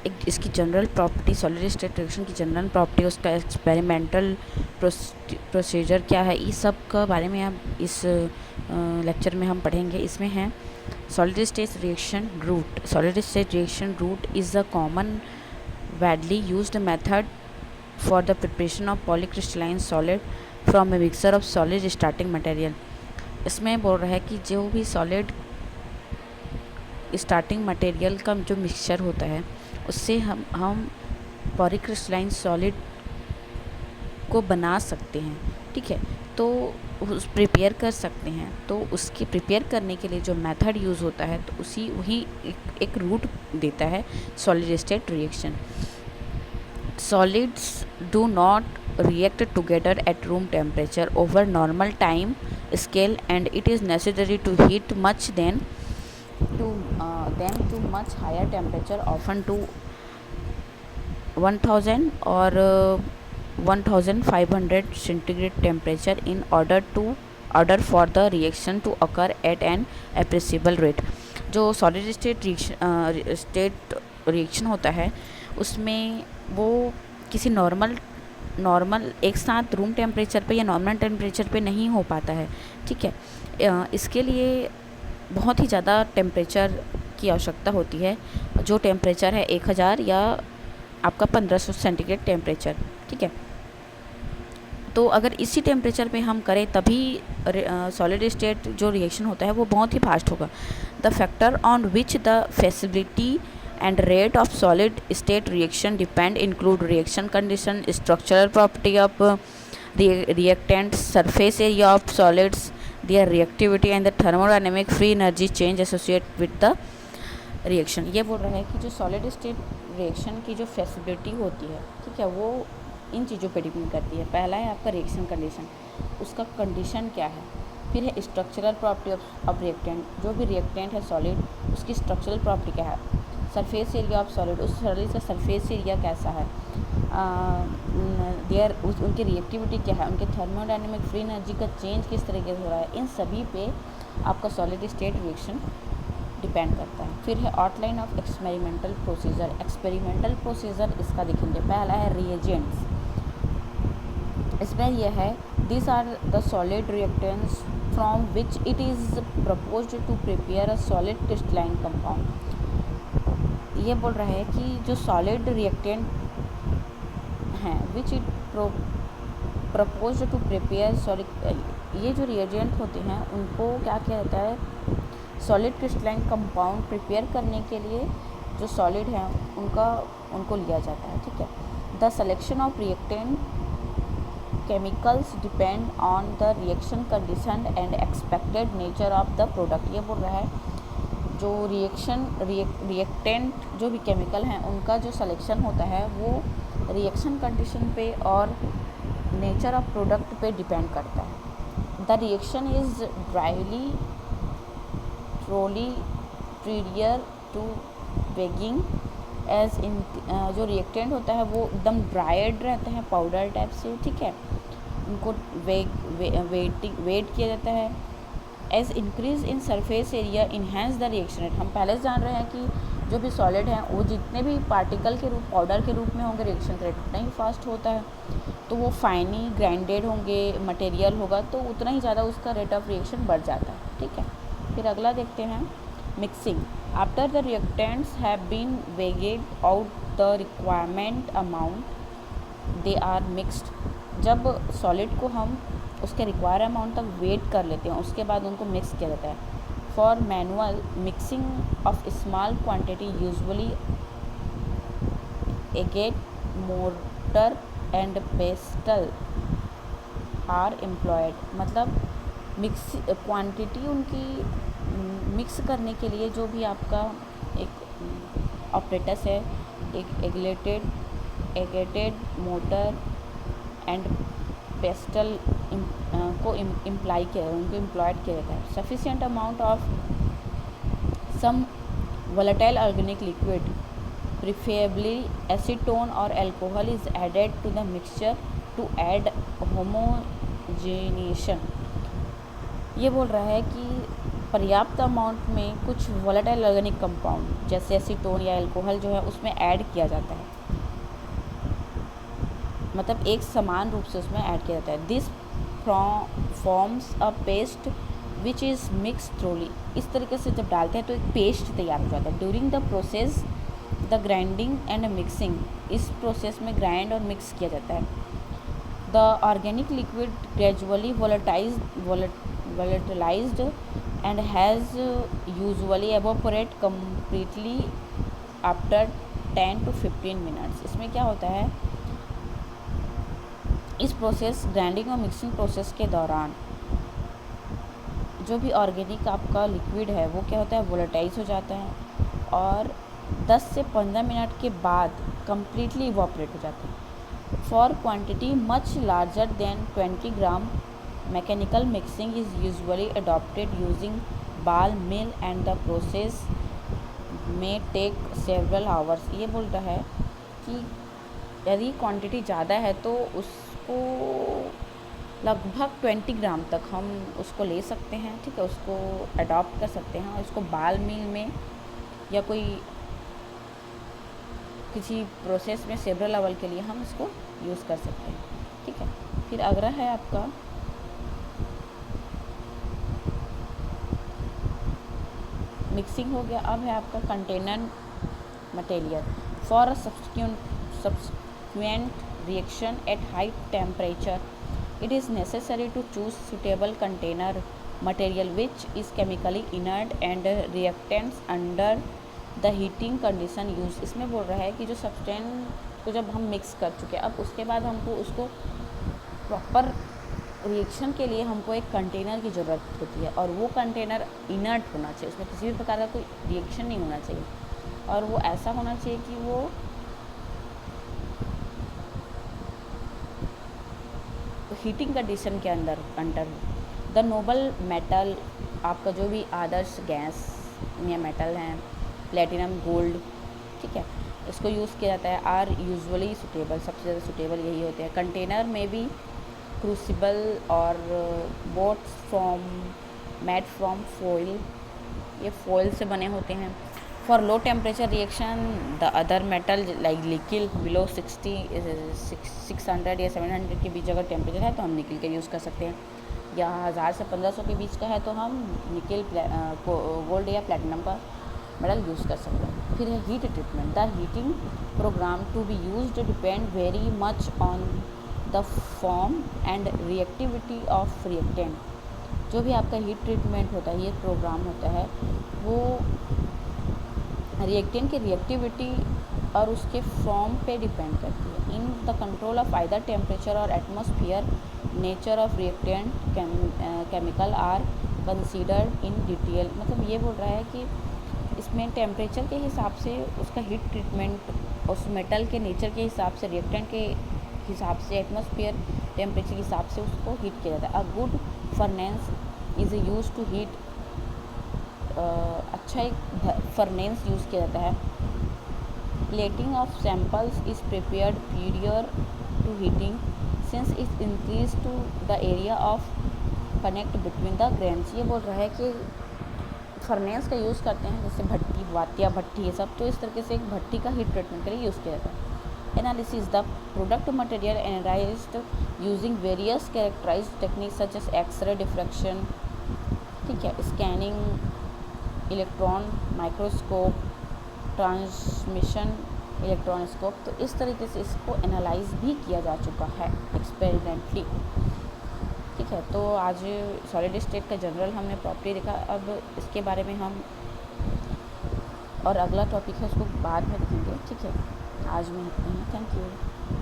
एक इसकी general property, solid state reaction की जनरल प्रॉपर्टी, उसका एक्सपेरिमेंटल प्रोसीजर क्या है, इस सब का बारे में अब इस लेक्चर में हम पढ़ेंगे। इसमें है solid state reaction route. Solid state reaction route is a common widely used method for the preparation of polycrystalline solid from a mixture of solid starting material। इसमें बोल रहा है कि जो भी सॉलिड स्टार्टिंग मटेरियल का जो मिक्सचर होता है उससे हम पॉलीक्रिस्टलाइन सॉलिड को बना सकते हैं, ठीक है। तो उस प्रिपेयर कर सकते हैं, तो उसके प्रिपेयर करने के लिए जो मेथड यूज़ होता है तो वही एक रूट देता है solid state reaction. Solids do not react together at room temperature over normal time scale, and it is necessary to heat much them to much higher temperature, often to 1000 or 1500 centigrade temperature in order for the reaction to occur at an appreciable rate। जो solid state reaction होता है उसमें वो किसी normal एक साथ room temperature पे या नॉर्मल टेम्परेचर पे नहीं हो पाता है, ठीक है। इसके लिए बहुत ही ज़्यादा टेम्परेचर की आवश्यकता होती है, जो टेम्परेचर है 1000 या आपका 1500 सेंटीग्रेड टेम्परेचर, ठीक है। तो अगर इसी टेम्परेचर पे हम करें तभी सॉलिड स्टेट जो रिएक्शन होता है वो बहुत ही फास्ट होगा। The factor on which the facility and rate of solid state reaction depend include reaction condition, structural property of reactants, surface area of solids, their reactivity and the thermodynamic free energy change associated with the reaction। ये बोल रहा है कि जो solid state reaction की जो facility होती है, ठीक है, वो इन चीज़ों पे डिपेंड करती है। पहला है आपका रिएक्शन कंडीशन, उसका कंडीशन क्या है। फिर है स्ट्रक्चरल प्रॉपर्टी ऑफ रिएक्टेंट, जो भी रिएक्टेंट है सॉलिड उसकी स्ट्रक्चरल प्रॉपर्टी क्या है। सरफेस एरिया ऑफ सॉलिड, उस सॉलिड का सरफेस एरिया कैसा है। उनकी रिएक्टिविटी क्या है, उनके थर्मोडायनेमिक फ्री एनर्जी का चेंज किस तरीके से हो रहा है। इन सभी पे आपका सॉलिड स्टेट रिएक्शन डिपेंड करता है। फिर है outline of experimental procedure. Experimental procedure इसका देखेंगे। पहला है रिएजेंट्स, इसमें यह है this are the solid reactants from which it is proposed to prepare a solid crystalline compound. ये बोल रहा है कि जो सॉलिड रिएक्टेंट हैं which it proposed to prepare solid, ये जो रिएजेंट होते हैं उनको क्या किया जाता है, सॉलिड क्रिस्टलाइन कंपाउंड प्रिपेयर करने के लिए जो सॉलिड हैं उनको लिया जाता है, ठीक है। The selection of reactant chemicals depend on the reaction condition and expected nature of the product. ये बोल रहा है जो रिएक्टेंट जो भी केमिकल हैं उनका जो सिलेक्शन होता है वो रिएक्शन कंडीशन पे और नेचर ऑफ प्रोडक्ट पे डिपेंड करता है। The reaction is dryly thoroughly prior to beginning as in, जो रिएक्टेंट होता है वो एकदम ड्राइड रहता है पाउडर टाइप से, ठीक है। उनको वेट किया जाता है। As increase in surface area enhance the reaction rate. हम पहले से जान रहे हैं कि जो भी सॉलिड हैं वो जितने भी पार्टिकल के रूप पाउडर के रूप में होंगे रिएक्शन रेट उतना ही फास्ट होता है। तो वो फाइनली ग्राइंडेड होंगे मटेरियल होगा तो उतना ही ज़्यादा उसका रेट ऑफ रिएक्शन बढ़ जाता है, ठीक है। फिर अगला देखते हैं mixing. After the reactants have been weighed out the requirement amount they are mixed. जब सॉलिड को हम उसके रिक्वायर अमाउंट तक वेट कर लेते हैं उसके बाद उनको मिक्स किया जाता है। For manual mixing of small quantity usually agate mortar and pestle are employed. मतलब मिक्स क्वांटिटी उनकी मिक्स करने के लिए जो भी आपका एक ऑपरेटस है, एक एगेटेड मोटर एंड पेस्टल को उनको एम्प्लॉयड किया जाता है। Sufficient amount of some volatile organic liquid preferably acetone or alcohol is added to the mixture to add homogenization। ये बोल रहा है कि पर्याप्त अमाउंट में कुछ वोलेटाइल ऑर्गेनिक कंपाउंड जैसे एसीटोन या अल्कोहल जो है उसमें ऐड किया जाता है, मतलब एक समान रूप से उसमें ऐड किया जाता है। This forms a paste which is mix thoroughly. इस तरीके से जब डालते हैं तो एक पेस्ट तैयार हो जाता है। During the process the grinding and mixing, इस प्रोसेस में ग्राइंड और मिक्स किया जाता है। The organic liquid gradually volatilized and has usually evaporate completely after 10 to 15 minutes। इसमें क्या होता है, इस प्रोसेस ग्राइंडिंग और मिक्सिंग प्रोसेस के दौरान जो भी ऑर्गेनिक आपका लिक्विड है वो क्या होता है, वोलेटाइज हो जाता है और 10 से 15 मिनट के बाद कम्प्लीटली इवॉपरेट हो जाता है। For quantity much larger than 20 gram mechanical mixing is usually adopted using बाल मिल एंड द प्रोसेस में टेक सेवरल आवर्स। ये बोल रहा है कि यदि क्वांटिटी ज़्यादा है तो उसको लगभग 20 ग्राम तक हम उसको ले सकते हैं, ठीक है, उसको अडॉप्ट कर सकते हैं और उसको बाल मिल में या कोई किसी प्रोसेस में सेवरल लेवल के लिए हम इसको यूज़ कर सकते हैं, ठीक है। फिर अगला है आपका मिक्सिंग हो गया। अब है आपका container material for a subsequent reaction at high temperature it is necessary to choose suitable container material which is chemically inert and reactants under the heating condition used। इसमें बोल रहा है कि जो सब्सटेंस को जब हम मिक्स कर चुके हैं अब उसके बाद हमको उसको प्रॉपर रिएक्शन के लिए हमको एक कंटेनर की ज़रूरत होती है और वो कंटेनर इनर्ट होना चाहिए, उसमें किसी भी प्रकार का कोई रिएक्शन नहीं होना चाहिए और वो ऐसा होना चाहिए कि वो हीटिंग कंडीशन के अंदर द नोबल मेटल, आपका जो भी आदर्श गैस या मेटल हैं, प्लेटिनम, गोल्ड, ठीक है, इसको यूज़ किया जाता है। आर यूजुअली सुटेबल, सबसे ज़्यादा सुटेबल यही होते हैं। कंटेनर में भी क्रूसिबल और boats from made from foil, ये फॉइल से बने होते हैं। For low temperature reaction the other metal like nickel below 600 या 700 के बीच अगर टेम्परेचर है तो हम निकिल के यूज़ कर सकते हैं, या 1000 से 1500 के बीच का है तो हम निकिल गोल्ड या प्लेटिनम का मेटल यूज़ कर सकते हैं। फिर है heat treatment. The heating programme to be used depend very much on the form and reactivity of reactant. जो भी आपका हीट ट्रीटमेंट होता है, ये प्रोग्राम होता है, वो रिएक्टेंट की रिएक्टिविटी और उसके फॉर्म पे डिपेंड करती है। In the control of either temperature और atmosphere nature of reactant chemical are considered in detail. मतलब ये बोल रहा है कि इसमें टेम्परेचर के हिसाब से उसका हीट ट्रीटमेंट, उस मेटल के नेचर के हिसाब से, रिएक्टेंट के हिसाब से, एटमॉस्फेयर टेम्परेचर के हिसाब से उसको हीट किया जाता है। A good furnace is use to heat, अच्छा एक फर्नेस यूज़ किया जाता है। Plating of samples is prepared prior to heating since it increase to the area of contact between the grains. ये बोल रहा है कि फर्नेस का यूज़ करते हैं, जैसे भट्टी, वातिया भट्टी, ये सब, तो इस तरीके से एक भट्टी का हीट ट्रीटमेंट के लिए यूज़ किया जाता है। Analysis the product material analysed using various characterized technique such as X ray diffraction, ठीक है, scanning, electron microscope, transmission electron scope. तो इस तरीके से इसको एनालाइज भी किया जा चुका है एक्सपेरिमेंटली, ठीक है। तो आज सॉलिड स्टेट का जनरल हमने प्रॉपर्टी देखा। अब इसके बारे में हम और अगला टॉपिक है उसको बाद में देखेंगे, ठीक है। आज मैं इतना ही, थैंक यू।